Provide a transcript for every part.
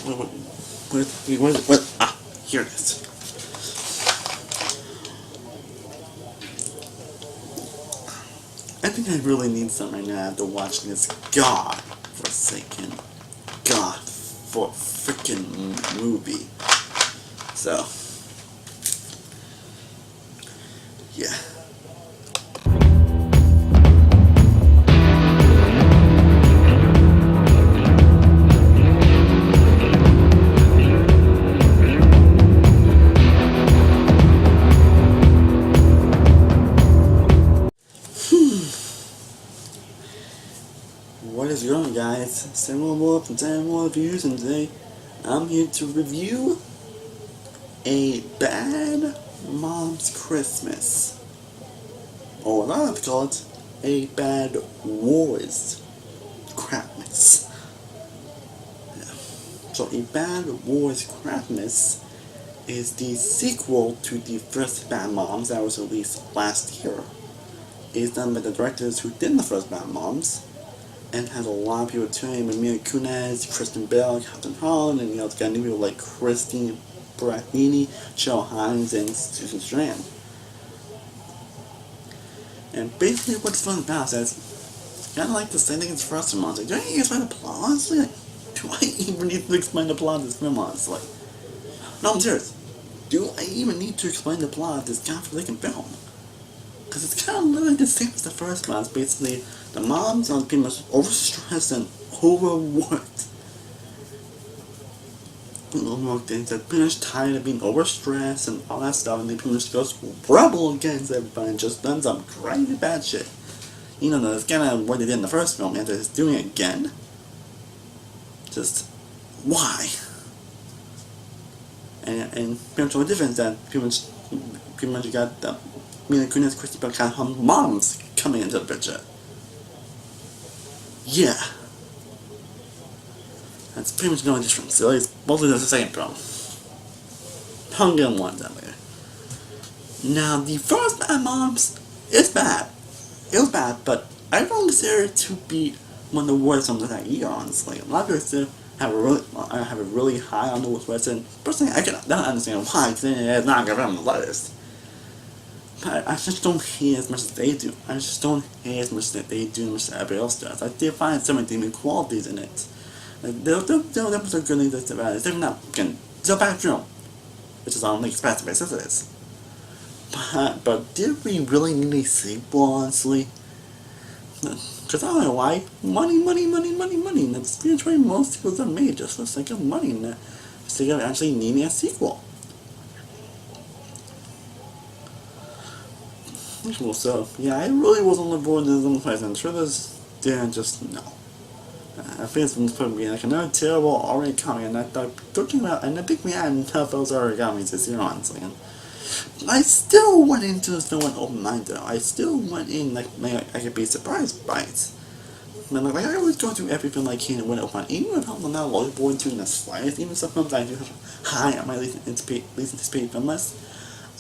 What? Ah, here it is. I think I really need some right now after watching this god-forsaken, god-for-freaking movie. So, yeah. What is going on, guys? Several more from 10 more reviews, and today I'm here to review A Bad Mom's Christmas. Or what I like to call it, A Bad Wars Crapmas. Yeah. So A Bad Wars Crapmas is the sequel to the first Bad Moms that was released last year. It's done by the directors who did the first Bad Moms, and has a lot of people tuning in with Mila Kunis, Kristen Bell, Captain Holland, and it's got new people like Christine Baranini, Cheryl Hines, and Susan Strand. And basically what's fun about it is kind of like the same thing as the first one. Like, do I need to explain the plot, honestly? Like, do I even need to explain the plot of this film, honestly? No, I'm serious. Do I even need to explain the plot of this godforsaken film? Because it's kind of literally the same as the first one. It's basically the moms are pretty much overstressed and overworked. They're pretty much tired of being overstressed and all that stuff, and they pretty much goes rebel against everybody and just done some crazy bad shit. You know, that's kind of what they did in the first film, and they're just doing it again. Just, why? And pretty much the difference is that pretty much you got the Mila Kunis, Christy Bell, kind of moms coming into the picture. Yeah. That's pretty much the only difference. So it's both of them the same film. Hunger and one that way. Now, the first Bad Moms is bad. It was bad, but I don't consider it to be one of the worst films of that year, honestly. A lot of people still have a really high on the list, and personally, I don't understand why, because it's not going to be on the list. But I just don't hate as much as they do. I just don't hate as much that they do as much as everybody else does. I did find some redeeming qualities in it. Like, there was a good thing about it. It's definitely not, again, it's a bad film, which is on the expensive basis it is. But did we really need a sequel, honestly? Because I don't know why. Money. And that's pretty much why most sequels are made, just for the sake of money, and for the sake of actually needing a sequel. So, yeah, I really wasn't looking forward to this in the place. I'm sure this didn't just, no. I think it's going to be like another terrible origami, and I think we had enough of those origamis this year, honestly. And I still went into this film with open-minded. I still went in like I could be surprised by it. And like I always go through every film I can and win open-minded, even if I'm not looking forward to in the slightest, even some films I do have high on my least anticipated film list.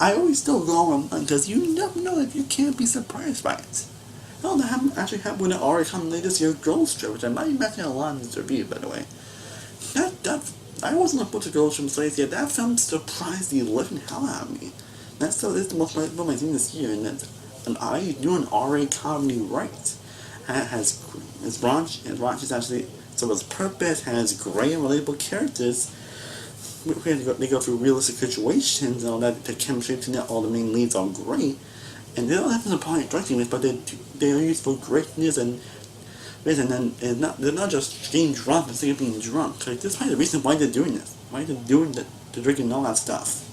I always still go on because you never know if you can't be surprised by it. Oh, that actually happened with an origami latest year Girls Trip, which I might mention a lot in this review, by the way. I wasn't looking to Girls Trip slates yet. That film surprised the living hell out of me. That still is the most likely film I've seen this year, and I do an RA comedy right. It has raunchy actually, so its purpose has great and relatable characters. They go through realistic situations and all that. The chemistry between all the main leads are great, and they don't have an opponent directing with, but they are used for greatness and then they're not just getting drunk and sake of being drunk. Like, this is probably the reason why they're doing this. Why they're doing the drinking and all that stuff.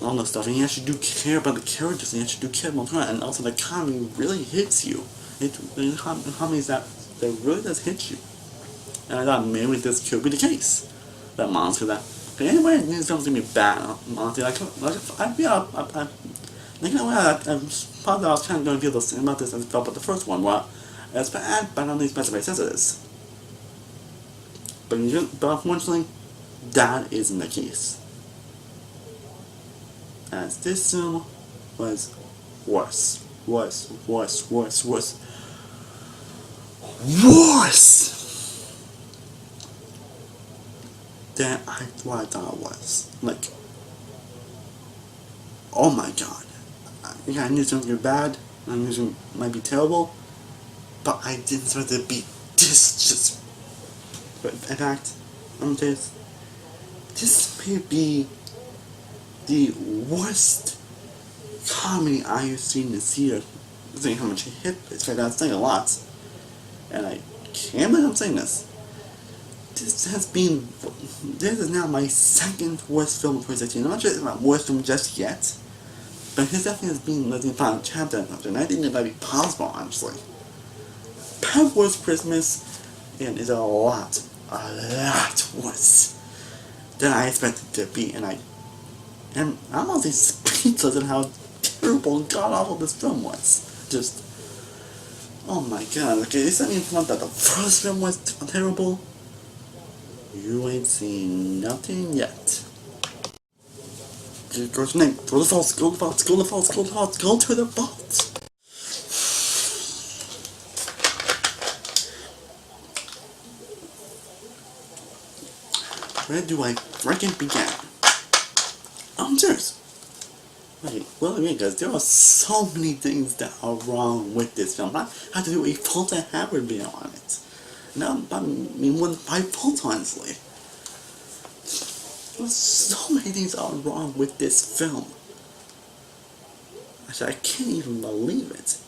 All that stuff, and you actually do care about the characters, and you actually do care about the plot, and also the comedy really hits you. The comedy is that really does hit you. And I thought maybe this could be the case. That monster that. Okay, anyway, this film's gonna be bad. Honestly, I probably I was kind of going to feel the same about this as I felt about the first one. Well, it's bad, but not the expensive it says it is. But unfortunately, that isn't the case. As this film was worse. than what I thought it was. Like, oh my god. Yeah, I knew something was bad, I knew something might be terrible, but I didn't expect it to be this just. But in fact, I'm just. This may be the worst comedy I have seen this year. Considering how much it hit. It's right, I'm saying a lot. And I can't believe I'm saying this. This is now my second worst film of 2016. I'm not sure it's my worst film just yet, but his definitely has been the final chapter, and I think that might be possible, honestly. Pet Worst Christmas, and is a lot worse than I expected it to be, and I'm honestly speechless at how terrible and god-awful this film was. Just, oh my god, okay, this means not that the first film was terrible. You ain't seen nothing yet. Go to the vault, go to the vault, go to the vault, go to the vault, go to the vault. Where do I freaking begin? I'm serious. Wait, well, because there are so many things that are wrong with this film. I had to do a fault and hammer video on it. No, I mean, more than 5 faults, honestly. There's so many things that are wrong with this film. Actually, I can't even believe it.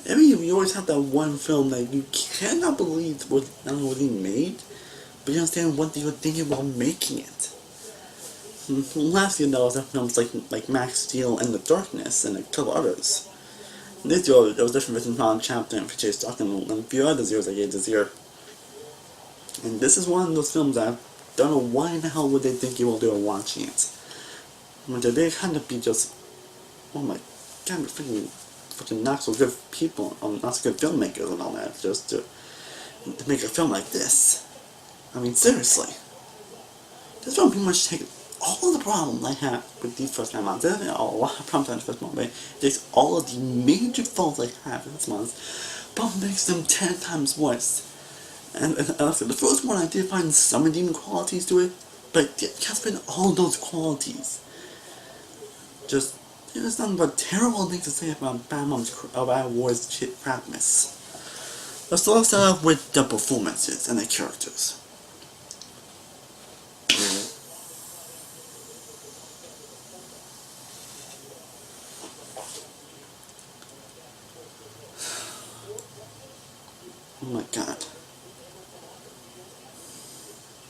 Every year, you always have that one film that you cannot believe was not only made, but you understand what you were thinking while making it. Last year, there was films like Max Steel and The Darkness and a couple others. This year, there was different versions on Chapter and Chase Stock and a few other zeros I gave this year. And this is one of those films that I don't know why in the hell would they think you will do watching it. But they kind of be just, oh my god, freaking not so good people, not so good filmmakers and all that, just to make a film like this. I mean, seriously. This film pretty much takes all of the problems I have with the first time out. There's a lot of problems on the first month, but it takes all of the major faults I have this month, but makes them 10 times worse. And also, the first one I did find some redeeming qualities to it, but it can't spend all those qualities. Just, there's nothing but terrible things to say about Bad Wars crapness. Let's start off with the performances and the characters. Oh my god.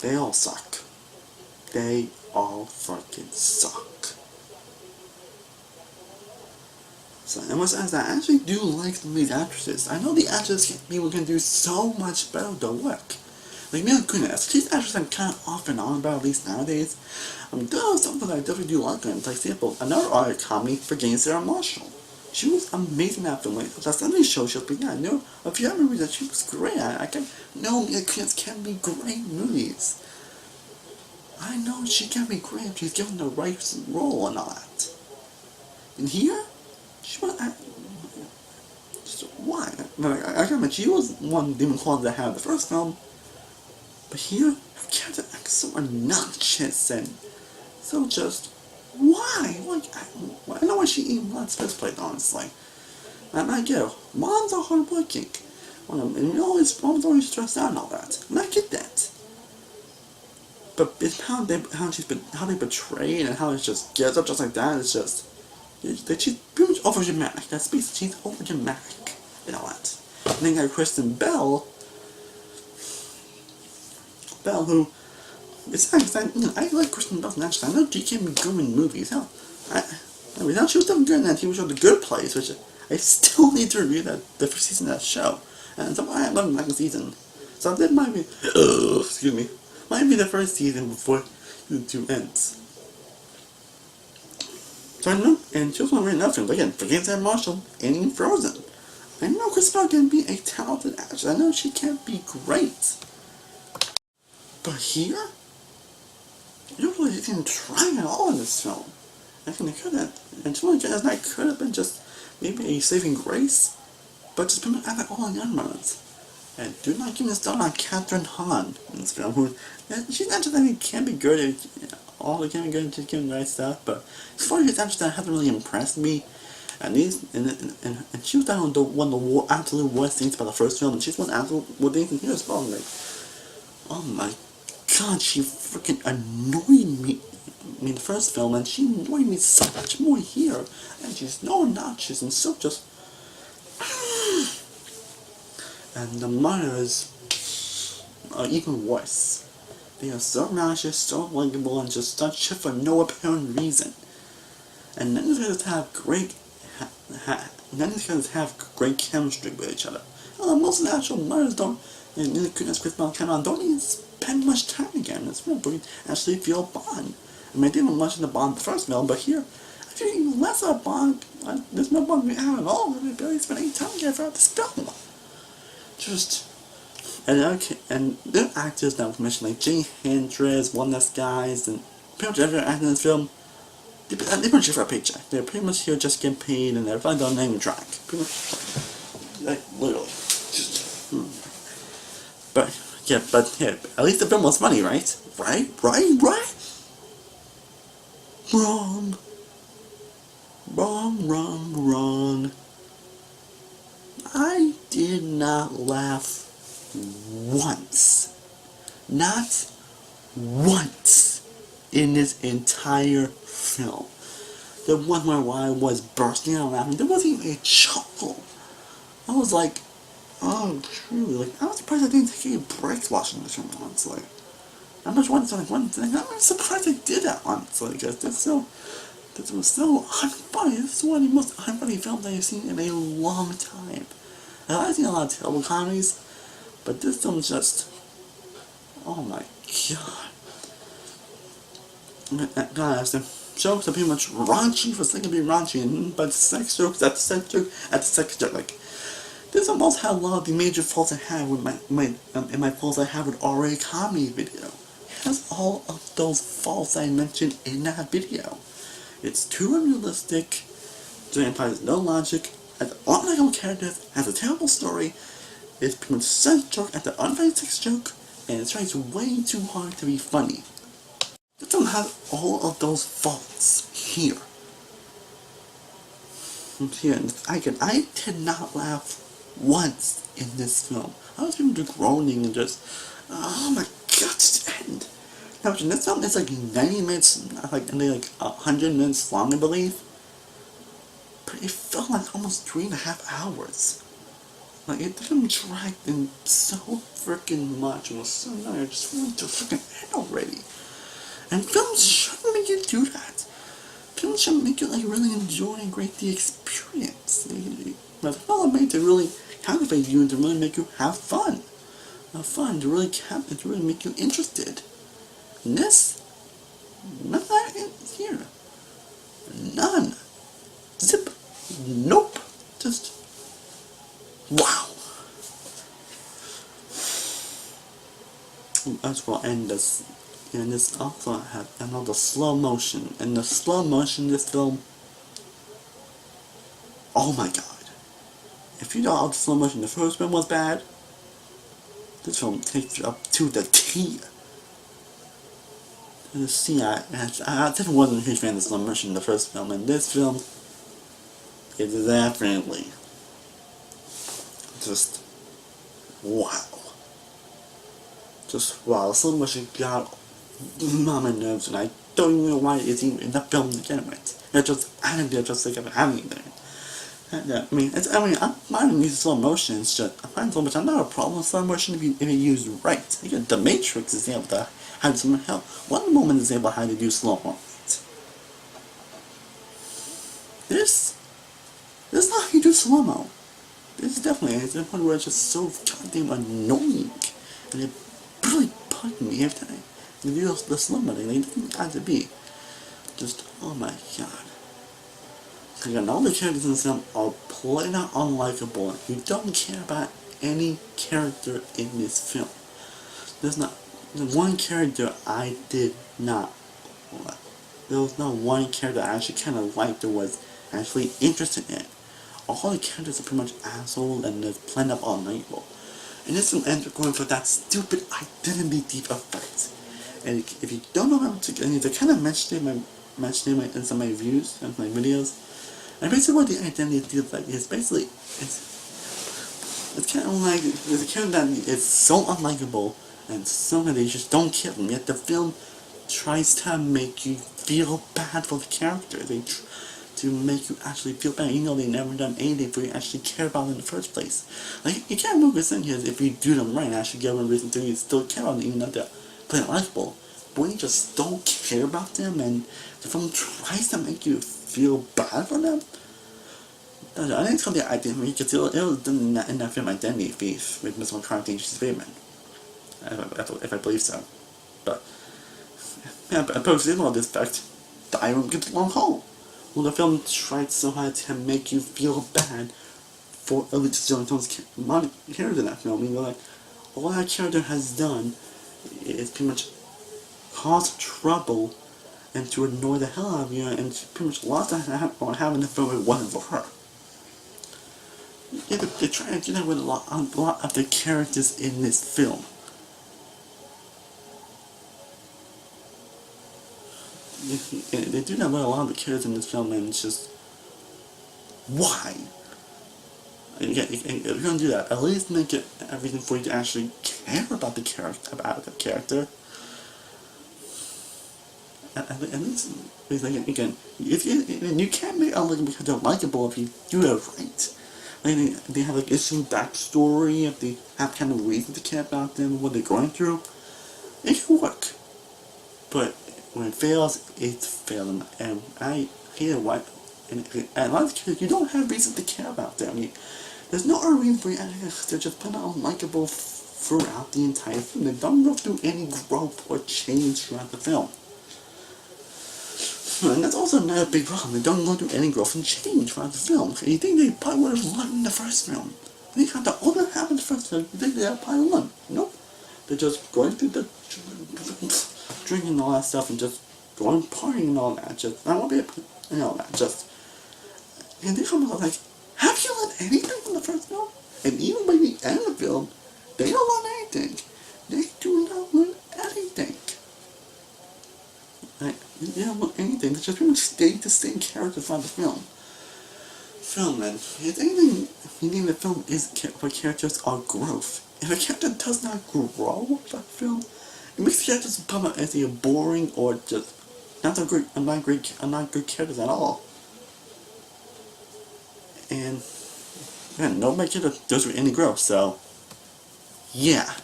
They all suck. They all fucking suck. So I must ask that I actually do like some of these actresses. I know the people can do so much better with their work. Like Mila Kunis, she's actress I'm kind of off and on about, at least nowadays. There are something I definitely do like her. For example, another art comedy for Jane Sarah Marshall. She was amazing at film. Like, that's not any show she'll be in. I know a few other movies that she was great at. I can know Mila Kunis can be great movies. I know she can be great if she's given the right role and all that. And here, she was why? I can admit she was one demon quality that I had in the first film, but here her character acts so obnoxious and so just why? Like I know why she even wants this place, honestly. And I get it. Moms are hardworking. And mom's always stressed out and all that. And I get that. But it's how they portray and how it just gets up just like that. It's just she's pretty much over dramatic. That's basically she's over dramatic and all that. And then you got Kristen Bell, who it's actually I like Kristen Bell actually. I know she can be good in movies. Hell, she was doing good in that TV show The Good Place, which I still need to review the first season of that show. And so I love the second season. So that might be excuse me. Might be the first season before season 2 ends. So I know, and she was one of enough films. Again, for Jane Sarah Marshall, and Frozen. I know Kristen Bell can be a talented actress. I know she can be great. But here, you really didn't try at all in this film. I think they could have, and to me, that could have been just maybe a saving grace, but just put it all in the unruns. And do not get me started on Catherine Hahn in this film, who, she's not just that it can be good at all, it can be good at just giving right stuff, but as far as actors that hasn't really impressed me, and she was down one of the absolute worst things about the first film, and she's one absolute worst things in here as well. Like, oh my god, she freaking annoyed me in the first film, and she annoyed me so much more here, and she's so obnoxious and so just. And the mothers are even worse. They are so obnoxious, so likable, and just such shit for no apparent reason. And none of these guys have great chemistry with each other. Most of the actual mothers don't, and as Chris Cameron don't even spend much time together in this film, but we actually feel a bond. I mean, I didn't much in the bond in the first film, but here, I feel even less of a bond. There's no bond we have at all. We barely spend any time together throughout this film. Just, and there are actors that was mentioned, like Jay Hendricks, one of those guys, and pretty much every actor in this film, they pretty much here for a paycheck. They're pretty much here just getting paid, and they're probably on the name track. Pretty much, like, literally. Just, But, yeah, at least the film was funny, right? Right? Wrong. I did not laugh once. Not once in this entire film. The one where I was bursting out laughing, there wasn't even a chuckle. I was like, oh, truly, like, I was surprised I didn't take any breaks watching this film once. Like, I'm just one thing, I'm surprised I did that once, like, because this was so unfunny. This is one of the most unfunny films I've seen in a long time. Now, I've seen a lot of terrible comedies, but this film's just, oh my god. God, the jokes are pretty much raunchy for the sake of being raunchy, but sex jokes at the sex joke, like, this almost had a lot of the major faults I have with my faults I have with RA comedy video. It has all of those faults I mentioned in that video. It's too unrealistic, it implies no logic, has unlikable characters, has a terrible story, it's pretty much sex joke at the unfunny sex joke, and it tries way too hard to be funny. This film has all of those faults here. I did not laugh once in this film. I was even groaning and just, oh my god, it's the end. Now, this film is like 90 minutes, like 100 minutes long, I believe. But it felt like almost 3.5 hours. Like, it didn't drag in so freaking much. It was so annoying. I just wanted to freaking end already. And films shouldn't make you do that. Films should make you like really enjoy and grade the experience. But the film made to really captivate you and to really make you have fun. To really make you interested. And this, none of that is here. None. Zip. Nope. Just, wow. As we'll end this. And this also has another slow motion. And the slow motion in this film, oh my god. If you thought the slow motion in the first film was bad, this film takes you up to the T. See, I definitely wasn't a huge fan of the slow motion in the first film, and this film is definitely just wow. Just wow, the slow motion got on my nerves, and I don't even know why it's even in the film to begin with. It just added there just like of having it there. I'm fine with using slow motion. It's just I find slow motion. I'm not a problem with slow motion if you use right. Again, The Matrix is able to have some help. One moment is able to how to do slow mo. This is not how you do slow mo. This is definitely it's a point where it's just so goddamn annoying, and it really bugged me every time. The videos, the slow mo thing, it doesn't have to be. Just oh my god. Again, all the characters in this film are plain out unlikable. You don't care about any character in this film. There's not one character I did not like. There was not one character I actually kind of liked or was actually interested in. All the characters are pretty much assholes and they're plain up unlikable. And this film ends up going for that stupid identity thief effect. And if you don't know how to, and they kind of mentioned it in some of my reviews and my videos. And basically what the identity thief effect is, basically, it's kind of like, there's a character that is so unlikable, and somehow they just don't care them, yet the film tries to make you feel bad for the character. To make you actually feel bad, even though they never done anything for you to actually care about them in the first place. Like, you can't move this in here if you do them right and actually give them a reason to you still care about them, even though they're playing likable. But when you just don't care about them and the film tries to make you feel bad for them, I think it's called the identity, because it was done in that film Identity Thief with Miss McCarthy and Jason Bateman. If I believe so. But, yeah, but opposed to all this fact, the Iron gets long haul. Well, the film tried so hard to make you feel bad for Elizabeth Jones' character in that film. You know, like, all that character has done is pretty much cause trouble and to annoy the hell out of you, and pretty much lost having the film if it wasn't for her. Yeah, but they try to do that with a lot of the characters in this film. They do that with a lot of the characters in this film, and it's just, why? And again, if you're gonna do that, at least make it everything for you to actually care about the character. At least, again, you can't make unlikable character likable if you do it right. Like, they have like issue backstory, if they have kind of reason to care about them, what they're going through, it can work. But when it fails, it's failing, and I hate it. Why? And a lot of characters, you don't have reason to care about them. There's no other reason for you. They're just kind of unlikable throughout the entire film. They don't go through any growth or change throughout the film. And that's also another big problem. They don't go through any growth and change throughout the film. And you think they probably would have learned in the first film. They got the older half of the first film. You think they have probably learned. Nope. They're just going through the drinking and all that stuff, and just going partying and all that. Just, I won't be and all that. Just, and they come out like, have you learned anything from the first film? And even by the end of the film, they don't learn anything. They do not learn anything. Like, they don't learn anything. They just pretty much stay the same characters throughout the film. And if anything, you need the film is for characters are growth. If a character does not grow with that film, it makes the characters come out as either boring or just not good characters at all. And nobody character does with any growth, so yeah.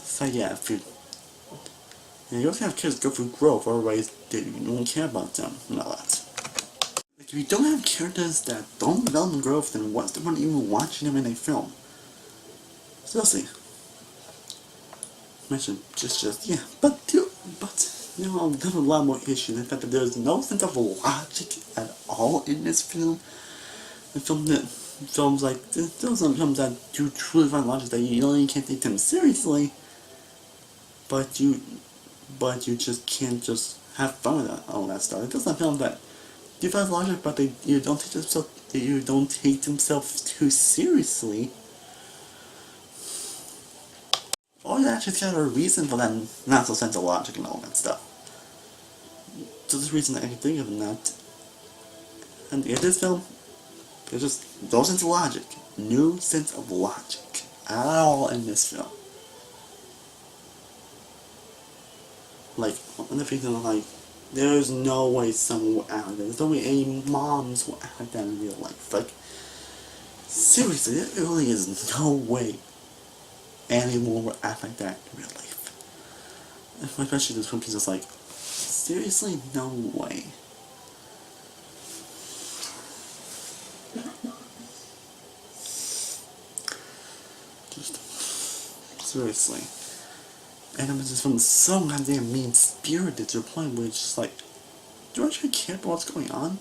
So yeah, you also have characters go through growth, otherwise you don't care about them and all that. If you don't have characters that don't develop and growth, then what's the point of even watching them in a film? Seriously. Yeah. But there are a lot more issues. In fact, that there's no sense of logic at all in this film. There's some films that do truly find logic that you can't take them seriously, but you just can't just have fun with all that stuff. There's some films that do find logic, but you don't take themselves too seriously. Or you actually got a reason for that not so sense of logic and all that stuff. So there's a reason that I can think of in that. And in this film, there's just no sense of logic. No sense of logic at all in this film. Like, one of the things I'm like, there's no way someone will act like that. There's no way any moms will act like that in real life. Like, seriously, there really is no way anyone will act like that in real life. Especially this film is just like, seriously, no way. Just, seriously. And I'm just from so goddamn mean-spirited to the point where it's just like, do I actually care about what's going on?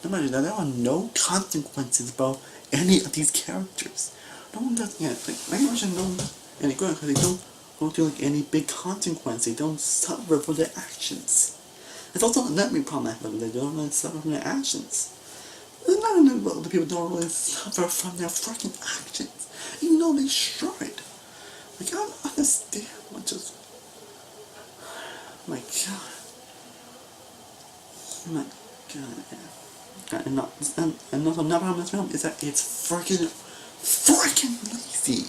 No matter that, there are no consequences about any of these characters. No one does, like I mentioned, no one does any good because they don't go through like any big consequence. They don't suffer for their actions. It's also another big problem I have with them. They don't really suffer from their actions. a lot of the people don't really suffer from their freaking actions, even though they should. Like, I don't understand what just... My god. My god. And also, another problem with this film is that it's freaking lazy.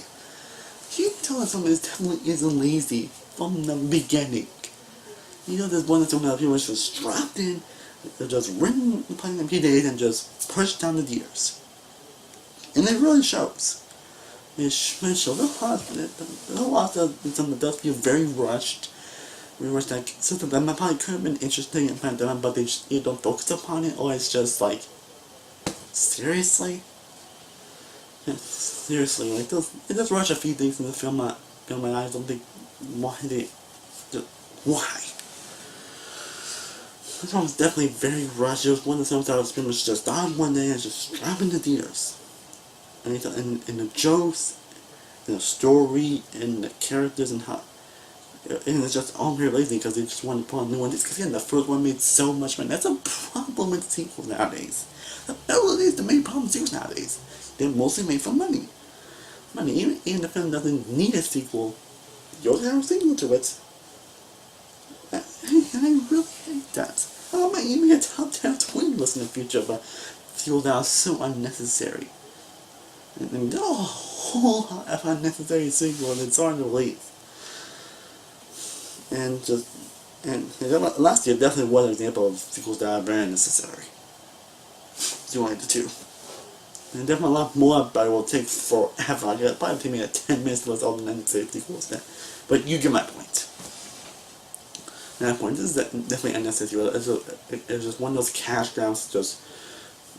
You can tell that something definitely isn't lazy from the beginning. You know, there's one that people was just strapped in, they're just ridden, playing them PDAs and just pushed down the gears. And it really shows. It shows a lot of something that does feel very rushed. We rushed that something that probably could have been interesting and planned them, but they just either don't focus upon it, or it's just like, seriously? Yeah, seriously, like, it does rush a few things in the film that I don't think why they... Why? This one was definitely very rushed. It was one of the films that was pretty much just on one day and just strapping the theaters. And the jokes, and the story, and the characters, and how... And it's just all very lazy because they just want to put on new ones. Because again, the first one made so much money. That's a problem with sequels nowadays. That really is the main problem with sequels nowadays. They're mostly made for money. Even the film doesn't need a sequel, you'll have a sequel to it. And I really hate that. I might even get top 10 twin lists in the future, but sequels that are so unnecessary. And there are a whole lot of unnecessary sequels that's on the release. And last year definitely was an example of sequels that are very unnecessary. So like the two. And definitely a lot more, but it will take forever. It'll probably take me like 10 minutes to list all the unnecessary sequels there. But you get my point. And that point, this is definitely unnecessary. It's just one of those cash grabs, just...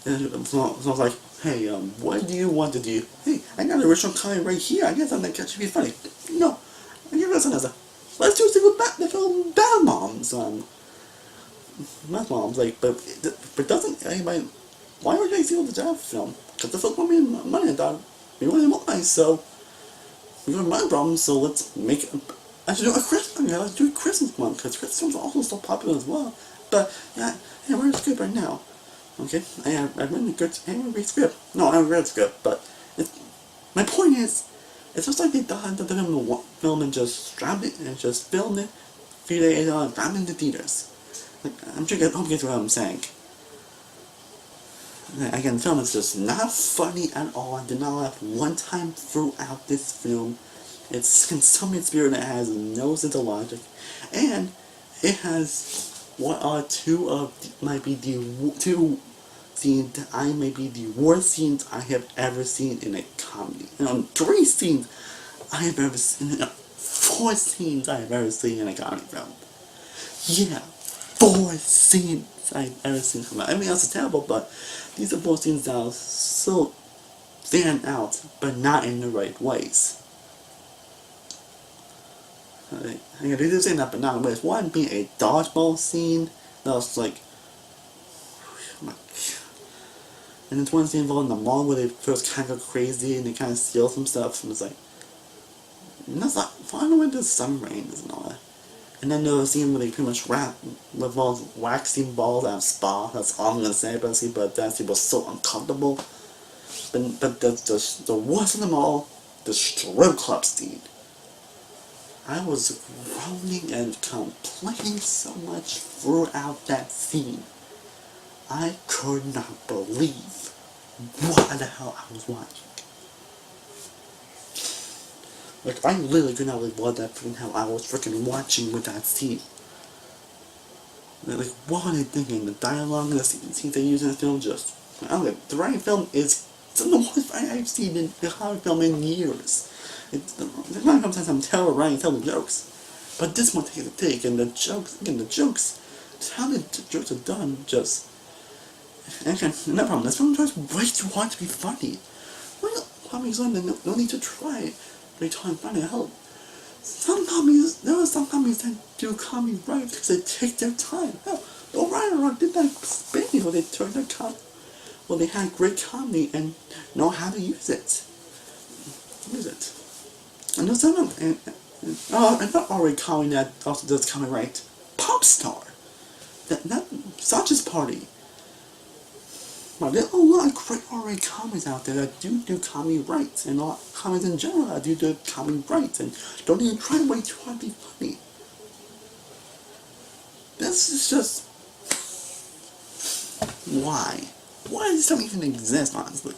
It's not like, hey, what do you want to do? Hey, I got an original comment right here. I got something that should be funny. No. I give it something else. Let's do a sequel back the film Bad Moms. Bad Moms, like, but doesn't anybody... Why would they sequel the Jazz film? Because the film made money, I thought we wanted more money, so we got money problems, so let's make it. I should do a Christmas. Yeah, let's do a Christmas month because Christmas films are also so popular as well. But yeah, hey, where's the script right now? Okay, I've written a great script. No, I haven't read a script, but my point is, it's just like they thought that the film and just strapped it and just filmed it, a few days on, and dropped it into theaters. Like, I'm sure you hope you get what I'm saying. Again, the film is just not funny at all. I did not laugh one time throughout this film. It's in so many spirit that has no sense of logic. And it has what are two scenes that may be the worst scenes I have ever seen in a comedy. And 3 scenes I have ever seen, 4 scenes I have ever seen in a comedy film. Yeah, 4 scenes I've ever seen from it. Everything else is terrible, but these are 4 scenes that are so stand out, but not in the right ways. They do say that, but not in ways. One being a dodgeball scene that was like, oh my god. And there's one scene involved in the mall where they first kind of go crazy and they kind of steal some stuff, and it's like, and that's like, finally went to submarines and all that. And then there was a scene where they pretty much revolve waxing balls out of spa. That's all I'm gonna say about it, but that scene was so uncomfortable. But the worst of them all, the strip club scene. I was groaning and complaining so much throughout that scene. I could not believe what the hell I was watching. Like, I literally could not believe what the freaking hell I was freaking watching with that scene. Like, what are they thinking? The dialogue and the scenes they use in the film just... I don't know, the writing film is some of the worst writing I've seen in a horror film in years. The writing film has some terrible writing, terrible jokes. But this one takes a take, and the jokes, just how the jokes are done, just... And again, no problem, this film tries way too hard to be funny. Well, comedies on no need to try. They try and find it help. There are some comedies that do comedy right because they take their time. Hell, the writer did that Spain where they turned their well, they had great comedy and know how to use it. And there's some of them, and not already comedy that also does comedy right. Pop Star. That Sacha's Party. Well, there are a lot of great RA comedies out there that do comedy right, and a lot of comedies in general that do comedy right, and don't even try way too hard to be funny. This is just why? Why does this even exist, honestly?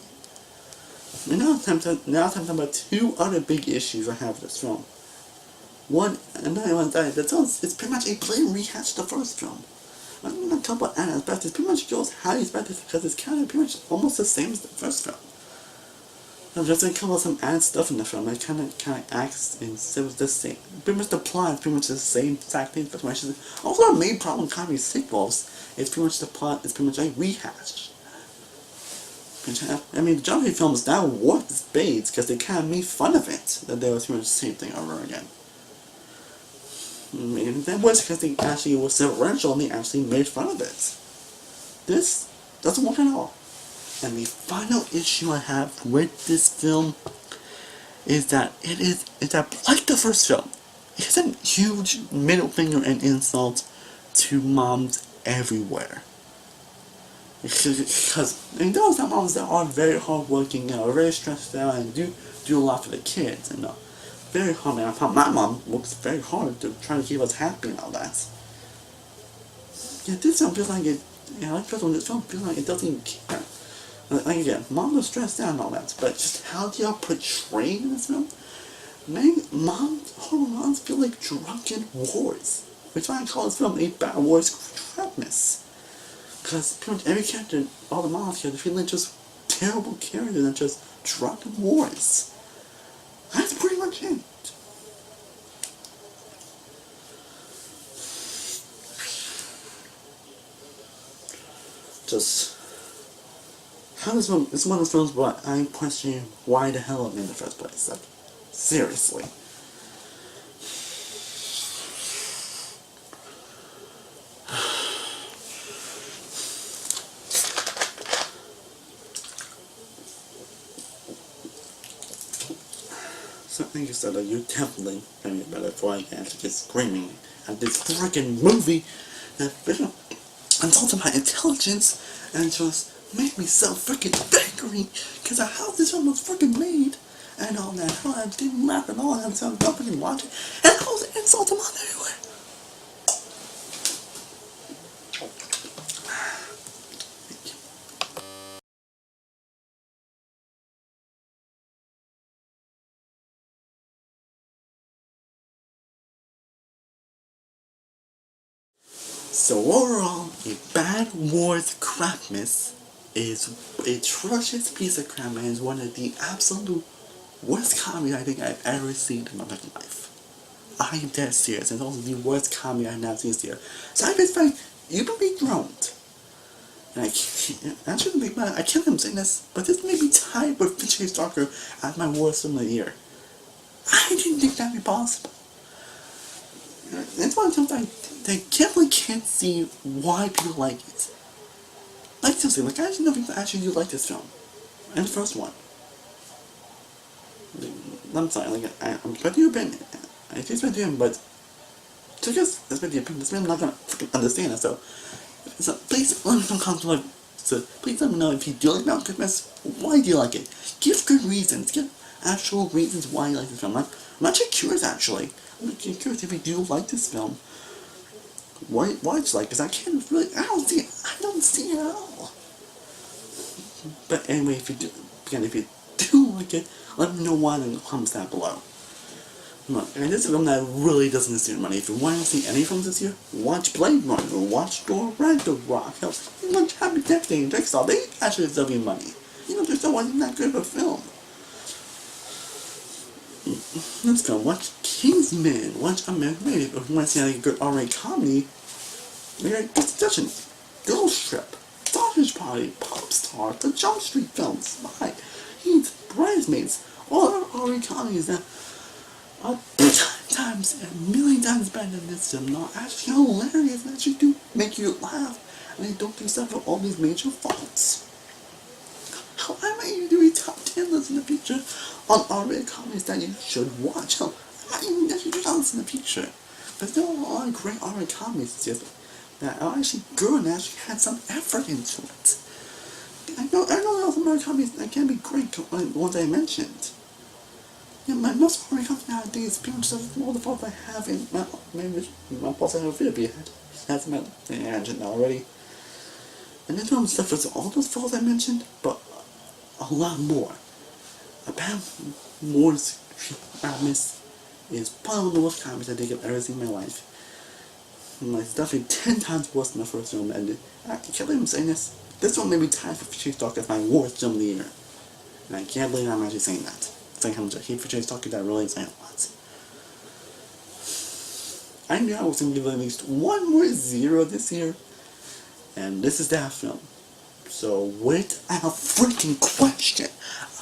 And now I'm talking about two other big issues I have with this film. One, and another one that it's pretty much a plain rehash of the first film. I'm not talking about Anna's best. It pretty much shows how he's better because it's kind of pretty much almost the same as the first film. I'm just gonna come up with some added stuff in the film. It kind of acts and it was the same. Pretty much the plot is pretty much the same exact thing. But also our main problem with comedy sequels is pretty much the plot is pretty much a rehash. I mean, the John Wick films now work as bait because they kind of made fun of it. That they were pretty much the same thing over again. And that was because they actually were referential and they actually made fun of it. This doesn't work at all. And the final issue I have with this film is that like the first film, it's a huge middle finger and insult to moms everywhere. Because there are some moms that are very hardworking, very stressed out, and do a lot for the kids, and very hard. My mom works very hard to try to keep us happy and all that. Yeah, this film feels like it. Yeah, like this film feels like it doesn't even care. Like again, moms are stressed out and all that, but just how they are portrayed in this film, horrible moms feel like drunken whores. Which is why I call this film a bad wars crapness. Because pretty much every character, all the moms here, they feel like just terrible characters and just drunken whores. That's pretty much it. Just how this one? It's one of those films where I'm questioning why the hell I'm in the first place. Like, seriously. So, like you said, you definitely made me better before I can actually get screaming at this freaking movie that insulted my intelligence and just made me so freaking angry because of how this film was freaking made and all that. How I didn't laugh at all and so I was freaking watching and I was insulting them everywhere. So overall, A Bad Wars Crapmas is a atrocious piece of crap and is one of the absolute worst comedy I think I've ever seen in my fucking life. I am dead serious, and it's also the worst comedy I've never seen this year. So I expect you to be groaned. And I shouldn't be mad, I can't believe I'm saying this, but this made me tied with Fincher Stalker as my worst film of the year. I didn't think that'd be possible. It's one of the times I definitely can't see why people like it. Like seriously, like I actually know people actually do like this film. And the first one. I'm sorry, like I'm expecting your opinion. I do expect your opinion, but to just expect your opinion, this man I'm not gonna freaking understand it, so please let me know comments. So please let me know if you do like Mountain Christmas, why do you like it? Give good reasons, give actual reasons why you like this film. I'm actually curious actually. I'm curious if you do like this film. Why it's like, because I don't see it at all. But anyway, if you do like it, let me know why in the comments down below. And this is a film that really doesn't deserve money. If you want to see any films this year, watch Blade Runner, or watch Thor Ragnarok, hell, watch Happy Death Day and Jigsaw. They actually deserve your money. Jigsaw wasn't that good of a film. Let's go watch Kingsman, watch American Made. If you want to see a good R-rated comedy, we got Good Suggestion, Girls Trip, Sausage Party, Pop Star, the Jump Street films, Spy, Heat, Bridesmaids, all our R-rated comedies that are 10 times, a million times better than this film. They're actually hilarious and actually do make you laugh, and they don't do stuff for all these major faults. Hell, I might even do a top 10 list in the future on R-rated comedies that you should watch. Hell, I might even actually do that in the future. But there are a lot of great R-rated comedies this year that are actually good and actually had some effort into it. No, I know North American copies that can be great, like ones I mentioned. Yeah, most horror comics nowadays, people just have all the faults I have in my positive video has mentioned already. And this one stuff is all those faults I mentioned, but a lot more. A bad Morse Promise is probably one of the worst comics I think I've ever seen in my life. And it's definitely 10 times worse than the first film, and I can't believe I'm saying this. This one may be tied for Chase Talk as my worst film of the year. And I can't believe I'm actually saying that. It's like how much I hate for Chase Talker that really saying a lot. I knew I was going to give it at least one more zero this year, and this is that film. So without freaking question,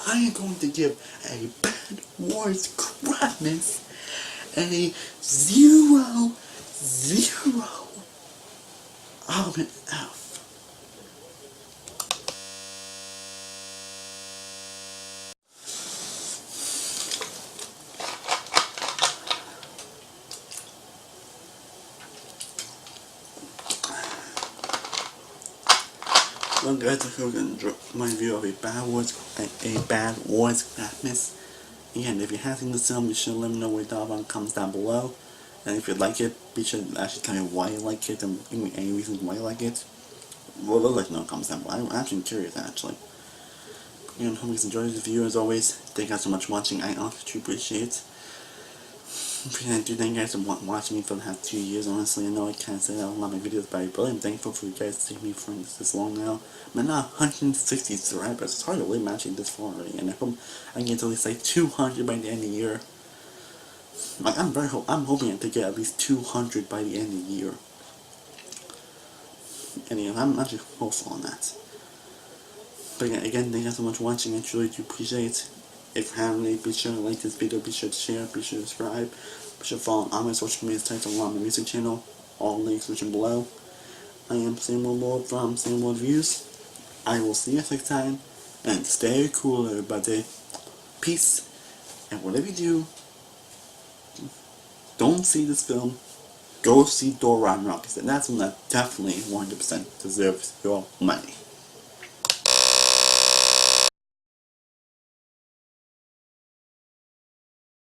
I am going to give a Bad Wars Christmas a 0 out of an F. Well guys, I hope you enjoyed my review of a Bad Wars Christmas. Again, if you have seen this film, be sure to let me know what you thought about it in the comments down below. And if you like it, be sure to actually tell me why you like it and give me any reasons why you like it. Well, let me know in the comments down below. I'm actually curious actually. Again, hope you guys enjoyed this video as always. Thank you guys so much for watching. I honestly appreciate it. I do thank you guys for watching me for the past 2 years. Honestly, I know I can't say that a lot of my videos, but I'm really thankful for you guys taking me for this long now. I'm at 160 subscribers. It's hard to believe I'm actually this far already, and I hope I can get to at least like 200 by the end of the year. Like I'm hoping to get at least 200 by the end of the year. And yeah, I'm actually hopeful on that. But again, thank you guys so much for watching. I truly do appreciate it. If you haven't already, be sure to like this video, be sure to share, be sure to subscribe, be sure to follow all my social media sites along my music channel, all links mentioned below. I am Samuel Lord from Samuel Reviews. I will see you next time, and stay cool everybody. Peace, and whatever you do, don't see this film, go see Thor Ragnarok, and that's one that definitely 100% deserves your money.